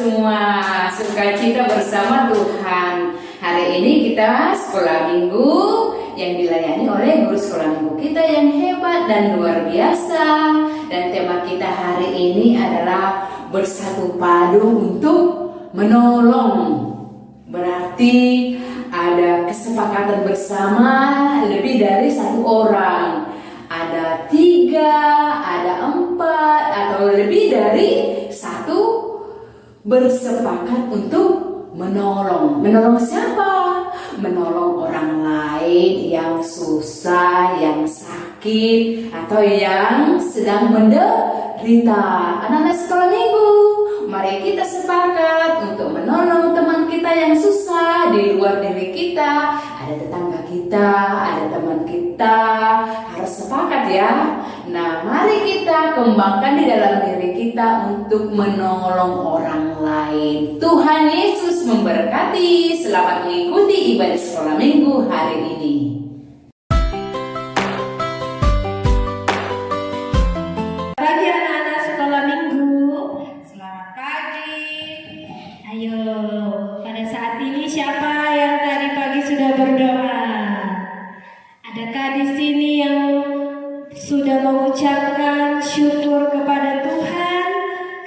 semua, sukacita bersama Tuhan. Hari ini kita sekolah minggu yang dilayani oleh guru sekolah minggu kita yang hebat dan luar biasa. Dan tema kita hari ini adalah bersatu padu untuk menolong. Berarti ada kesepakatan bersama lebih dari satu orang. Ada 3, ada 4, atau lebih dari satu bersepakat untuk menolong. Menolong siapa? Menolong orang lain yang susah, yang sakit, atau yang sedang menderita. Anak-anak sekolah minggu, mari kita sepakat untuk menolong teman kita yang susah di luar diri kita. Ada tetangga kita, ada teman kita, harus sepakat ya. Nah, mari kita kembangkan di dalam diri kita untuk menolong orang lain. Tuhan Yesus memberkati. Selamat mengikuti ibadah sekolah minggu hari ini. Pagi anak-anak sekolah minggu. Selamat pagi. Ayo, pada saat ini siapa yang tadi pagi sudah berdoa? Adakah di sini yang sudah mengucapkan syukur kepada Tuhan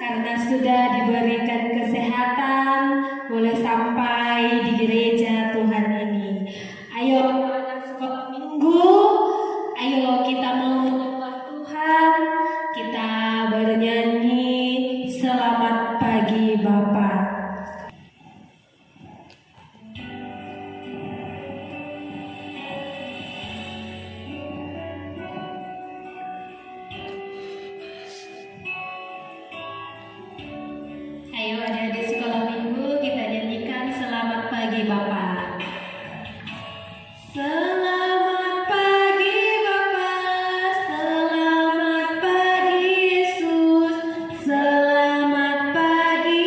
karena sudah diberikan kesehatan boleh sampai di gereja Tuhan ini? Ayo anak sekolah minggu, ayo kita mau menyembah Tuhan. Kita bernyanyi selamat pagi Bapak. Ayo adik-adik sekolah minggu, kita nyanyikan selamat pagi Bapak. Selamat pagi Bapak, selamat pagi Yesus, selamat pagi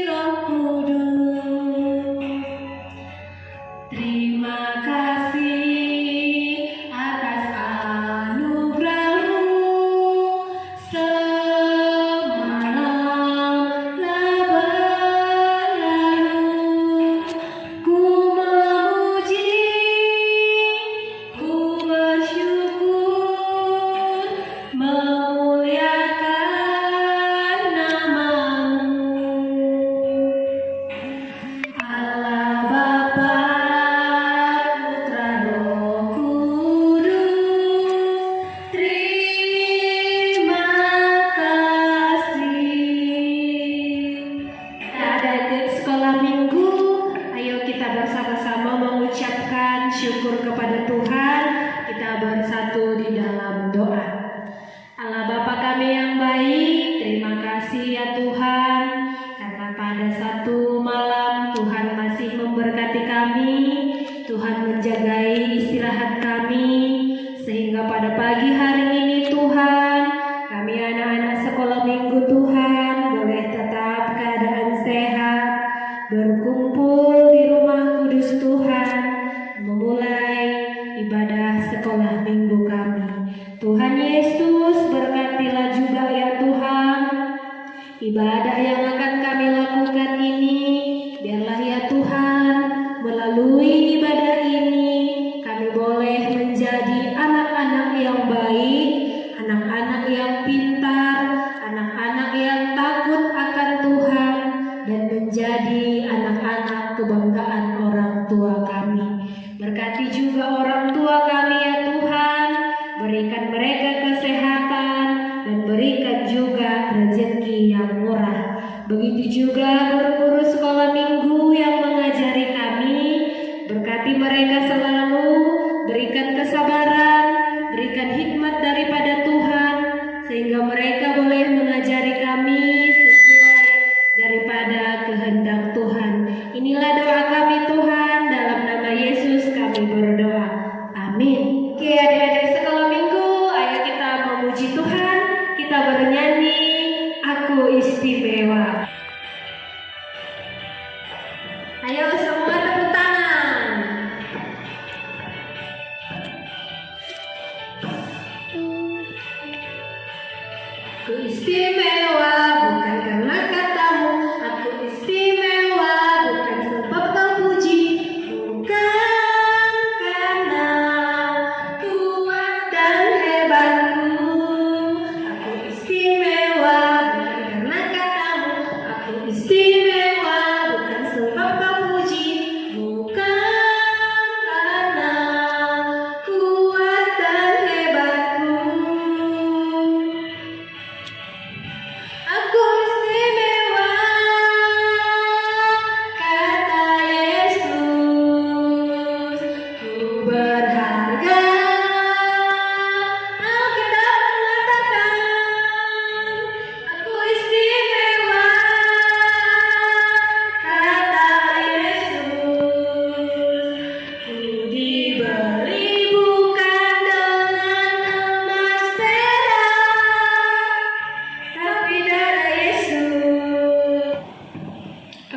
Roh Kudus. Terima kasih atas anugerah-Mu. Syukur kepada Tuhan, kita bersatu di dalam doa. Allah Bapa kami yang baik, terima kasih ya Tuhan, karena pada satu malam Tuhan masih memberkati kami, Tuhan menjagai istirahat kami, sehingga pada pagi hari ini Tuhan, kami anak-anak sekolah minggu Tuhan, boleh tetap keadaan sehat, berkumpul di rumah kudus Tuhan, memulai ibadah sekolah minggu kami. Tuhan Yesus berkatilah juga ya Tuhan ibadah yang akan kami lakukan ini. Biarlah ya Tuhan melalui ibadah ini kami boleh menjadi anak-anak yang baik, anak-anak yang pintar, anak-anak yang takut akan Tuhan, dan menjadi anak-anak kebanggaan orang tua kami. Berkati juga orang tua kami ya Tuhan, berikan mereka kesehatan dan berikan juga rezeki yang murah. Begitu juga guru-guru sekolah minggu yang mengajari kami, berkati mereka selalu, berikan kesabaran, berikan hikmat daripada Tuhan, sehingga mereka boleh mengajari kami sesuai daripada kehendak Tuhan. Inilah doa kami Tuhan, dalam nama Yesus kami berdoa. Amin. Oke adik-adik sekolah minggu, ayo kita memuji Tuhan, kita bernyanyi Aku Istimewa. Ayo semua tepuk tangan. Aku istimewa bukan karena katamu, aku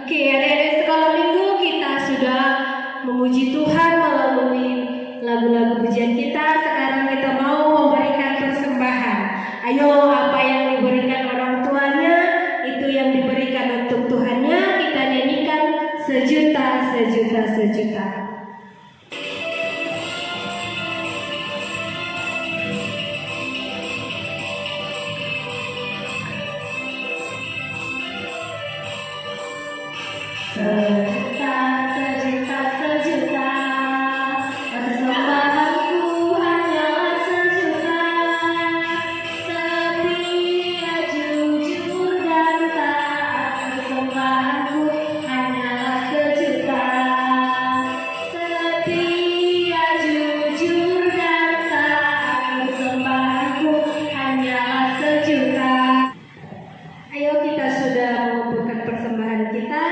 Oke, adik-adik sekolah minggu, kita sudah memuji Tuhan melalui lagu-lagu pujian kita. Sekarang kita mau memberikan persembahan. Ayo, apa yang diberikan orang tuanya, itu yang diberikan untuk Tuhannya. Kita nyanyikan sejuta, sejuta, sejuta. Sejuta, sejuta, sejuta, persembahanku hanyalah sejuta. Setia, jujur, dan taat, persembahanku hanyalah sejuta. Setia, jujur, dan taat, persembahanku hanyalah sejuta. Ayo, kita sudah mengumpulkan persembahan kita.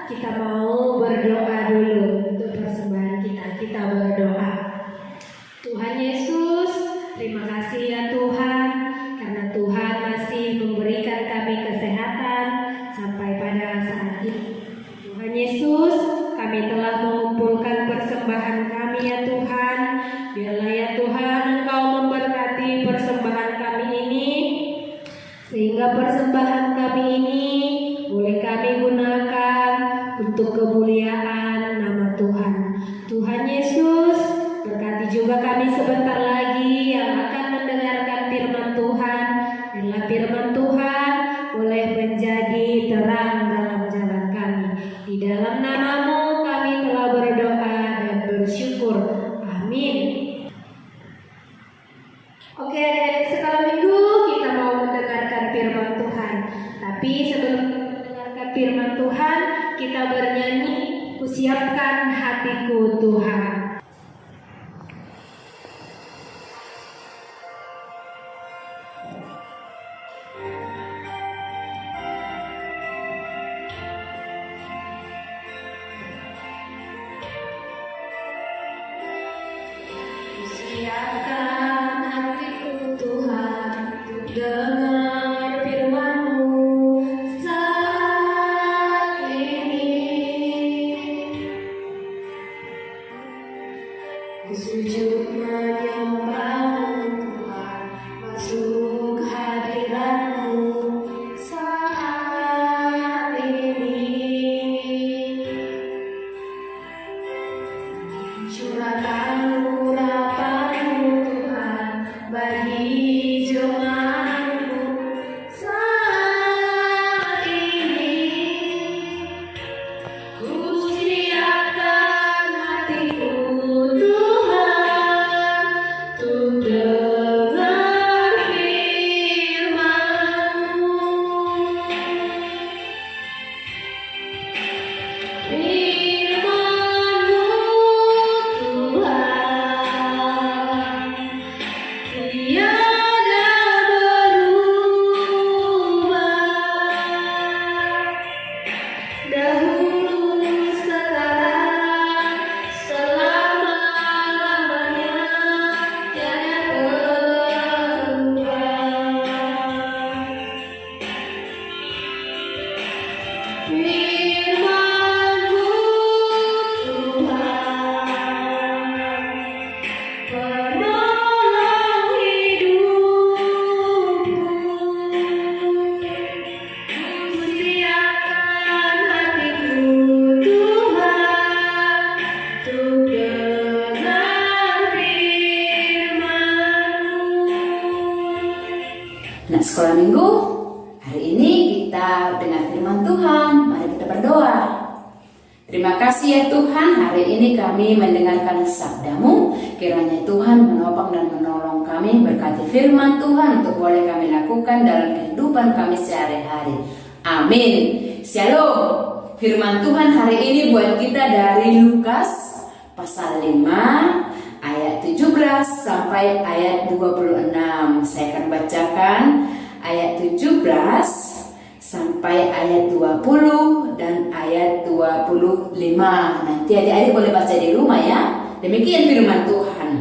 Kita mau berdoa dulu untuk persembahan kita. Kita berdoa. Tuhan Yesus, terima kasih ya Tuhan, karena Tuhan masih memberikan kami kesehatan sampai pada saat ini. Tuhan Yesus, kami telah mengumpulkan persembahan kami ya Tuhan. Biarlah ya Tuhan Engkau memberkati persembahan kami ini, sehingga persembahan kami ini boleh kami gunakan untuk kemuliaan nama Tuhan. Tuhan Yesus, berkati juga kami sebentar lagi yang akan mendengarkan firman Tuhan. Biarlah firman Tuhan boleh menjadi terang dalam jalan kami. Di dalam nama-Mu kami telah berdoa dan bersyukur. Amin. Oke, adik-adik sekolah minggu, kita mau mendengarkan firman Tuhan. Tapi sebelum mendengarkan firman Tuhan, kita bernyanyi, "Kusiapkan hatiku Tuhan." Kusiapkan hatiku Tuhan untuk dengar firman-Mu saat ini. Ku sujud menyembah-Mu Tuhan, masuk hadirat-Mu saat ini. Curahkan urapan-Mu Tuhan bagi jemaat-Mu saat ini. Ku siapkan hatiku Tuhan untuk dengar firman-Mu. Firman-Mu Tuhan tiada berubah, dahulu, sekarang, selama-lamanya tiada berubah. Firman-Mu Tuhan, penolong hidupku. Ku siapkan hatiku Tuhan untuk dengar firman-Mu. Nah, sekolah minggu, hari ini kita dengar firman Tuhan. Mari kita berdoa. Terima kasih ya Tuhan, hari ini kami mendengarkan sabda-Mu. Kiranya Tuhan menopang dan menolong kami, berkati firman Tuhan untuk boleh kami lakukan dalam kehidupan kami sehari-hari. Amin. Shalom. Firman Tuhan hari ini buat kita dari Lukas pasal 5 ayat 17 sampai ayat 26. Saya akan bacakan ayat 17 sampai ayat 20 dan ayat 25. Nanti adik-adik boleh baca di rumah ya. Demikian firman Tuhan.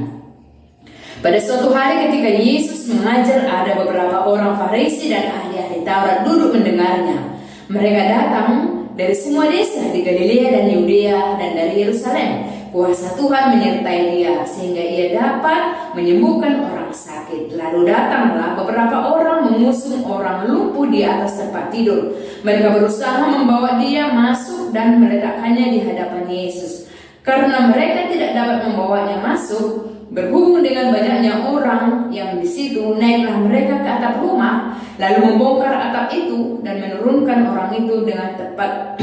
Pada suatu hari ketika Yesus mengajar, ada beberapa orang Farisi dan ahli-ahli Taurat duduk mendengarnya. Mereka datang dari semua desa di Galilea dan Yudea dan dari Yerusalem. Kuasa Tuhan menyertai dia sehingga ia dapat menyembuhkan orang sakit. Lalu datanglah beberapa orang mengusung orang lumpuh di atas tempat tidur. Mereka berusaha membawa dia masuk dan meletakkannya di hadapan Yesus. Karena mereka tidak dapat membawanya masuk, berhubung dengan banyaknya orang yang di situ, naiklah mereka ke atap rumah, lalu membongkar atap itu dan menurunkan orang itu dengan tepat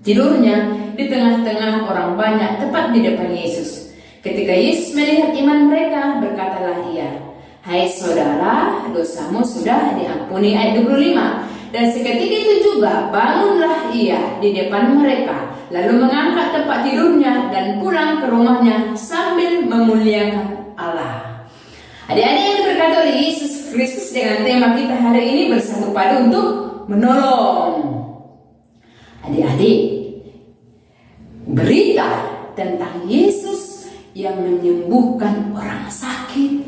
tidurnya di tengah-tengah orang banyak, tepat di depan Yesus. Ketika Yesus melihat iman mereka, berkatalah ia, "Hai saudara, dosamu sudah diampuni." Ayat 25. Dan seketika itu juga bangunlah ia di depan mereka, lalu mengangkat tempat tidurnya dan pulang ke rumahnya sambil memuliakan Allah. Adik-adik yang diberkati oleh Yesus Kristus, dengan tema kita hari ini bersatu padu untuk menolong. Adik-adik, berita tentang Yesus yang menyembuhkan orang sakit,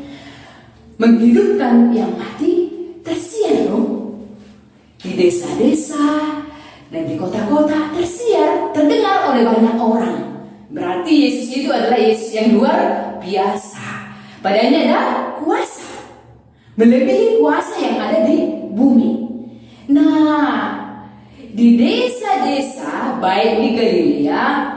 menghidupkan yang mati, tersiar dong. Di desa-desa dan di kota-kota tersiar, terdengar oleh banyak orang. Berarti Yesus itu adalah Yesus yang luar biasa. Padanya ada kuasa, melebihi kuasa yang ada di bumi. Nah, di desa-desa baik di Galilea,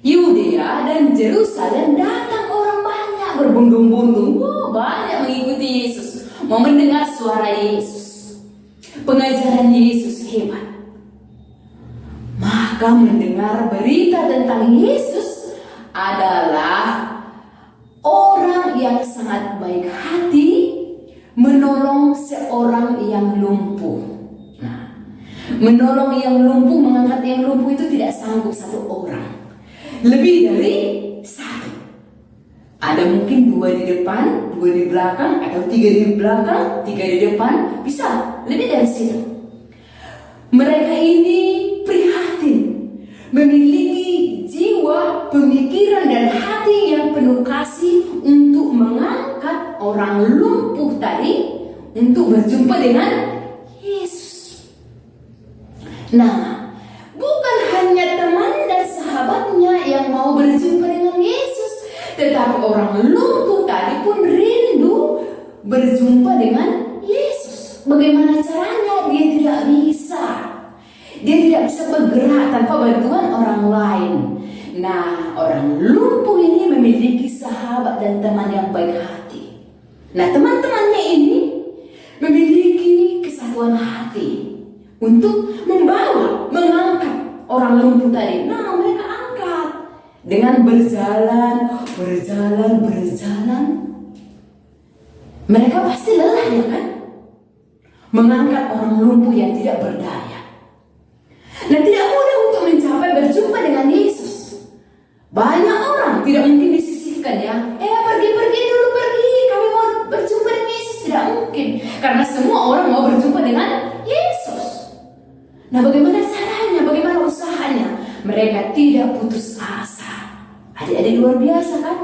Yudea dan Yerusalem datang orang banyak berbondong-bondong. Banyak mengikuti Yesus, mau mendengar suara Yesus. Pengajaran Yesus hebat. Maka mendengar berita tentang Yesus adalah orang yang sangat baik hati menolong seorang yang lumpuh. Nah, menolong yang lumpuh, mengangkat yang lumpuh itu tidak sanggup satu orang, lebih dari satu. Ada mungkin 2 di depan, 2 di belakang, atau 3 di belakang, 3 di depan, bisa lebih dari situ. Mereka ini prihatin, memiliki jiwa, pemikiran dan hati yang penuh kasih untuk mengangkat orang lumpuh tadi untuk berjumpa dengan Yesus. Nah, bukan hanya teman dan sahabatnya yang mau berjumpa dengan Yesus, tetapi orang lumpuh tadi pun rindu berjumpa dengan Yesus. Bagaimana caranya? Dia tidak bisa. Dia tidak bisa bergerak tanpa bantuan orang lain. Nah, orang lumpuh ini memiliki sahabat dan teman yang baik hati. Nah, teman-temannya ini memiliki kesatuan hati untuk membawa, mengangkat orang lumpuh tadi. Nah, mereka angkat dengan berjalan. Mereka pasti lelah, ya kan? Mengangkat orang lumpuh yang tidak berdaya. Nah, tidak mudah untuk mencapai berjumpa dengan Yesus. Banyak orang tidak mungkin disisihkan, ya. Pergi dulu, kami mau berjumpa dengan Yesus. Tidak mungkin, karena semua orang mau berjumpa dengan Yesus. Nah, bagaimana caranya? Bagaimana usahanya? Mereka tidak putus asa. Adik-adik luar biasa, kan?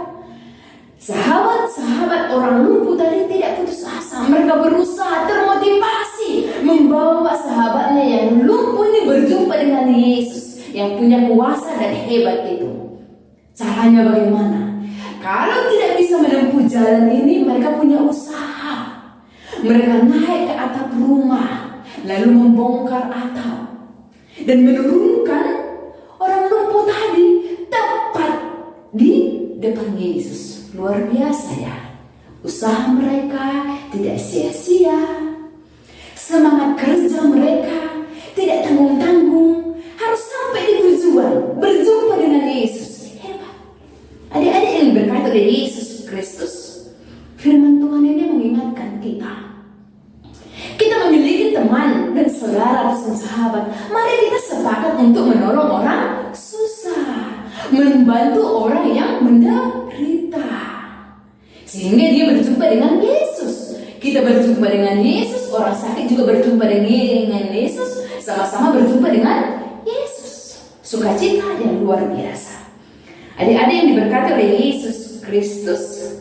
Sahabat-sahabat orang lumpuh tadi tidak putus asa. Mereka berusaha, termotivasi membawa sahabatnya yang lumpuh ini berjumpa dengan Yesus yang punya kuasa dan hebat itu. Caranya bagaimana? Kalau tidak bisa menempuh jalan ini, mereka punya usaha. Mereka naik ke atap rumah, lalu membongkar atap dan menurunkan orang lumpuh tadi tepat di depan Yesus. Luar biasa, ya. Usaha mereka tidak sia-sia. Semangat kerja mereka tidak tanggung-tanggung. Harus sampai di tujuan, berjumpa dengan Yesus. Hebat. Adik-adik yang berkata dari Yesus Kristus, firman Tuhan ini mengingatkan kita. Kita memiliki teman dan saudara dan sahabat. Mari kita sepakat untuk menolong orang susah, membantu orang yang menderita, sehingga dia berjumpa dengan Yesus. Kita berjumpa dengan Yesus, orang sakit juga berjumpa dengan Yesus, sama-sama berjumpa dengan Yesus. Sukacita yang luar biasa. Adik-adik yang diberkati oleh Yesus Kristus,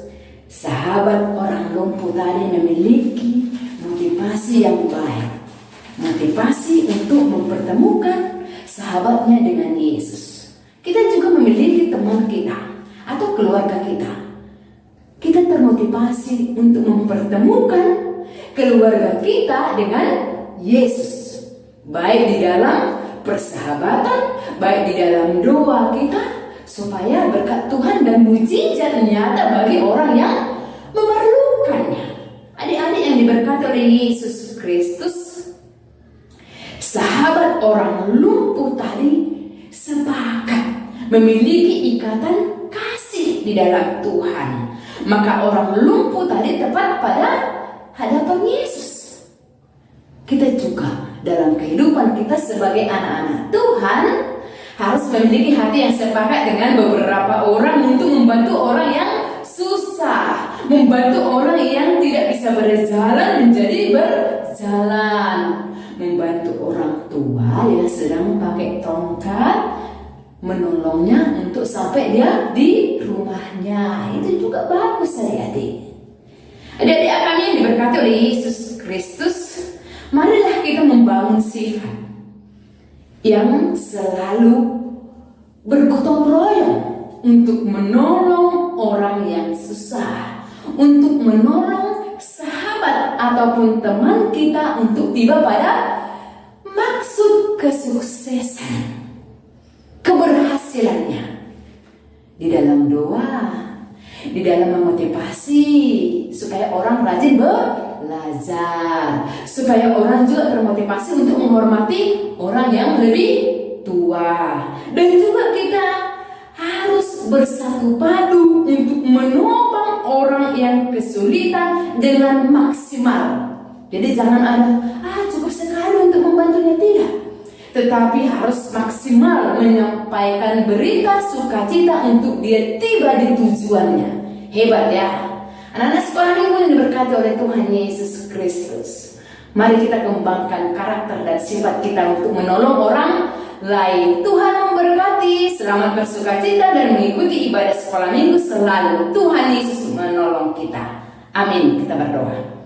sahabat orang lumpuh tadi memiliki motivasi yang baik. motivasi untuk mempertemukan sahabatnya dengan Yesus. Kita juga memiliki teman kita atau keluarga kita. Kita termotivasi untuk mempertemukan keluarga kita dengan Yesus, baik di dalam persahabatan, baik di dalam doa kita, supaya berkat Tuhan dan mujizat nyata bagi orang yang memerlukannya. Adik-adik yang diberkati oleh Yesus Kristus, sahabat orang lumpuh tadi sepakat memiliki ikatan kasih di dalam Tuhan. Maka orang lumpuh tadi tepat pada hadapan Yesus. Kita juga dalam kehidupan kita sebagai anak-anak Tuhan harus memiliki hati yang sepakat dengan beberapa orang untuk membantu orang yang susah, membantu orang yang tidak bisa berjalan menjadi berjalan, membantu orang tua yang sedang pakai tongkat, menolongnya untuk sampai dia di rumahnya. Itu juga bagus adik-adik. Adik-adik kami yang diberkati oleh Yesus Kristus, marilah kita membangun sifat yang selalu bergotong royong untuk menolong orang yang susah, untuk menolong sahabat ataupun teman kita untuk tiba pada maksud kesuksesan, keberhasilannya, di dalam doa, di dalam memotivasi supaya orang rajin belajar, supaya orang juga termotivasi untuk menghormati orang yang lebih tua. Dan juga kita harus bersatu padu untuk menopang orang yang kesulitan dengan maksimal. Jadi jangan ada cukup sekali untuk membantunya, tidak, tetapi harus maksimal menyampaikan berita sukacita untuk dia tiba di tujuannya. Hebat ya anak-anak sekolah minggu yang diberkati oleh Tuhan Yesus Kristus. Mari kita kembangkan karakter dan sifat kita untuk menolong orang lain. Tuhan memberkati. Selamat bersukacita dan mengikuti ibadah sekolah minggu selalu. Tuhan Yesus menolong kita. Amin. Kita berdoa.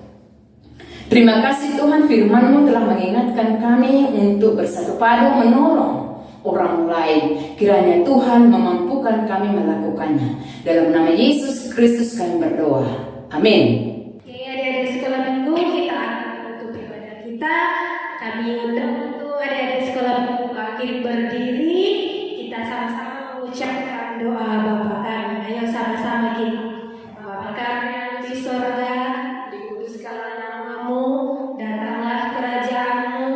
Terima kasih Tuhan, firman-Mu telah mengingatkan kami untuk bersatu padu menolong orang lain. Kiranya Tuhan memampukan kami melakukannya. Dalam nama Yesus Kristus kami berdoa. Amin. Oke, adik-adik sekolah minggu, kita akan menutup ibadah kita. Kami undang untuk adik-adik sekolah minggu bangkit berdiri. Kita sama-sama mengucapkan doa Bapa kami. Ayo sama-sama kita. Bapa kami yang di sorga, dikuduskanlah namamu, datanglah kerajaanmu,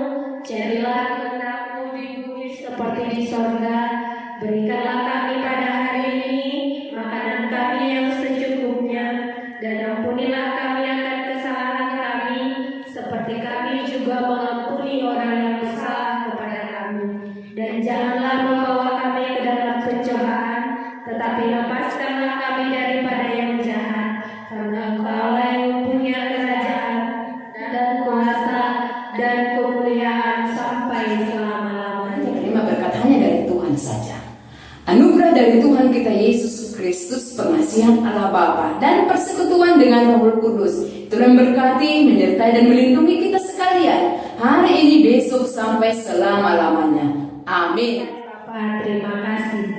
jadilah kehendak-Mu di bumi seperti di sorga. Berikanlah kami pada hari ini makanan kami yang secukupnya, dan ampunilah kami akan kesalahan kami, seperti kami juga mengampuni orang yang bersalah kepada kami. Dan janganlah membawa kami ke dalam pencobaan, tetapi lepaskanlah kami daripada yang jahat, karena Engkaulah yang mempunyai kerajaan dan kuasa dan kemuliaan sampai selama-lamanya. Terima berkat hanya dari Tuhan saja. Anugerah dari Tuhan kita Yesus Kristus, pengasihan Allah Bapa, dan persekutuan dengan Roh Kudus itu memberkati, menyertai dan melindungi kita sekalian hari ini, besok sampai selama-lamanya. Amin. Bapak, terima kasih.